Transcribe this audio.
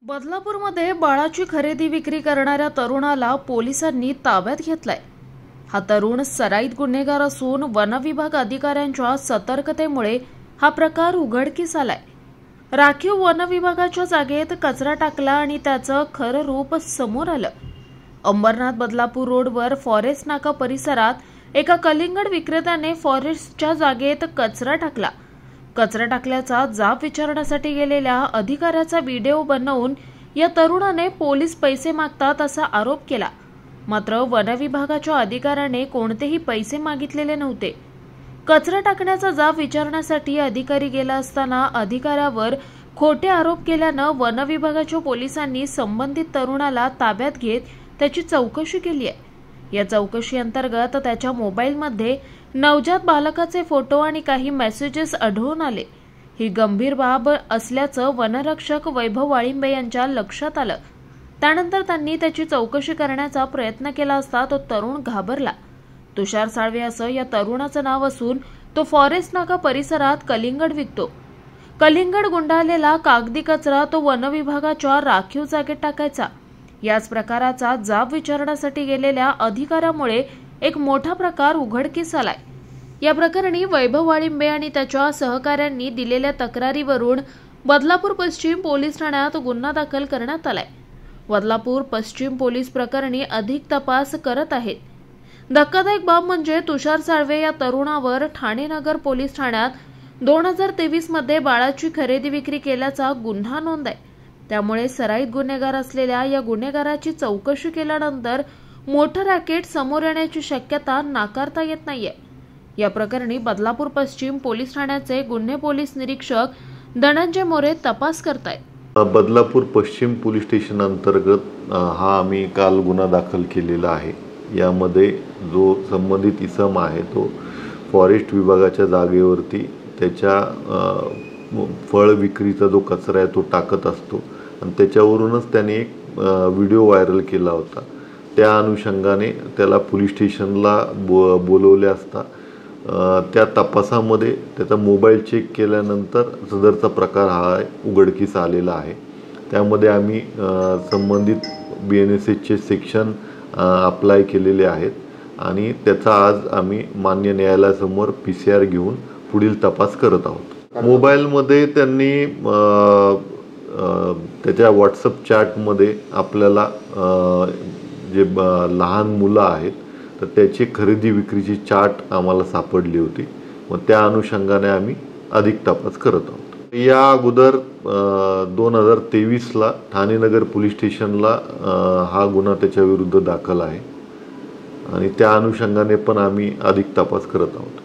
बदलापूरमध्ये बाळाची खरेदी विक्री करणाऱ्या तरुणाला पोलिसांनी ताब्यात घेतलाय। हा तरुण सराईत गुन्हेगार असून वनविभाग अधिकाऱ्यांच्या सतर्कतेमुळे हा प्रकार उघडकीस आलाय। राखीव वनविभागाच्या जागेत कचरा टाकला आणि त्याचं खरं रूप समोर आलं। अंबरनाथ बदलापूर रोडवर फॉरेस्ट नाका परिसरात एका कलिंगड विक्रेत्याने फॉरेस्टच्या जागेत कचरा टाकला। कचरा टाकल्याचा जाब विचारण्यासाठी गेलेल्या अधिकाऱ्याचा व्हिडिओ बनवून या तरुणाने पोलीस पैसे मागतात असा आरोप केला। मात्र वनविभागाच्या अधिकाऱ्याने कोणतेही पैसे मागितलेले नव्हते। कचरा टाकण्याचा जाब विचारण्यासाठी अधिकारी गेला असताना अधिकाऱ्यावर खोटे आरोप केल्यानं वनविभागाच्या पोलिसांनी संबंधित तरुणाला ताब्यात घेत त्याची चौकशी केली आहे। या चौकशी अंतर्गत त्याच्या मोबाईलमध्ये नवजात बालकाचे फोटो आणि काही मेसेजेस आढळून आले। ही गंभीर बाब असल्याचं वनरक्षक वैभव वाळिंबे यांच्या लक्षात आलं। त्यानंतर त्यांनी त्याची चौकशी करण्याचा प्रयत्न केला असता तो तरुण घाबरला। तुषार साळवे असं या तरुणाचं नाव असून तो फॉरेस्ट नाका परिसरात कलिंगड विकतो। कलिंगड गुंडाळलेला कागदी कचरा तो वनविभागाच्या राखीव जागेत टाकायचा। याच प्रकाराचा जाब विचारण्यासाठी गेलेल्या अधिकाऱ्यामुळे एक मोठा प्रकार उघडकीस आलाय। या प्रकरणी वैभव वाळिंबे आणि त्याच्या सहकाऱ्यांनी दिलेल्या तक्रारीवरून बदलापूर पश्चिम पोलीस ठाण्यात गुन्हा दाखल करण्यात आलाय। बदलापूर पश्चिम पोलीस प्रकरणी अधिक तपास करत आहेत। धक्कादायक बाब म्हणजे तुषार साळवे या तरुणावर ठाणे नगर पोलीस ठाण्यात 2023 मध्ये बाळाची खरेदी विक्री केल्याचा गुन्हा नोंद आहे। त्यामुळे सराईत गुन्हेगार असलेल्या या गुन्हेगाराची चौकशी केल्यानंतर मोठं रॅकेट समोर येण्याची शक्यता नाकारता येत नाहीये। या प्रकरणी बदलापूर पश्चिम पोलीस ठाण्याचे गुन्हे पोलीस निरीक्षक धनंजय मोरे तपास करतायत। बदलापूर पश्चिम पोलीस स्टेशन अंतर्गत हा आम्ही काल गुन्हा दाखल केलेला आहे। यामध्ये जो संबंधित इसम आहे तो फॉरेस्ट विभागाच्या जागेवरती त्याच्या फळ विक्रीचा जो कचरा आहे तो टाकत असतो आणि त्याच्यावरूनच त्याने एक व्हिडिओ व्हायरल केला होता। त्या अनुषंगाने त्याला पोलीस स्टेशनला बोलवले असता त्या तपासामध्ये त्याचा मोबाईल चेक केल्यानंतर सदरचा प्रकार हा उघडकीस आलेला आहे। त्यामध्ये आम्ही संबंधित BNSSचे सेक्शन अप्लाय केलेले आहेत आणि त्याचा आज आम्ही मान्य न्यायालयासमोर PCR घेऊन पुढील तपास करत आहोत। मोबाईलमध्ये त्यांनी त्याच्या WhatsApp चॅटमध्ये आपल्याला जे लहान मुलं आहेत तर त्याची खरेदी विक्रीची चार्ट आम्हाला सापडली होती। मग त्या अनुषंगाने आम्ही अधिक तपास करत आहोत। या अगोदर 2023ला ठाणे नगर पोलीस स्टेशनला हा गुन्हा त्याच्या विरुद्ध दाखल आहे आणि त्या अनुषंगाने पण आम्ही अधिक तपास करत आहोत।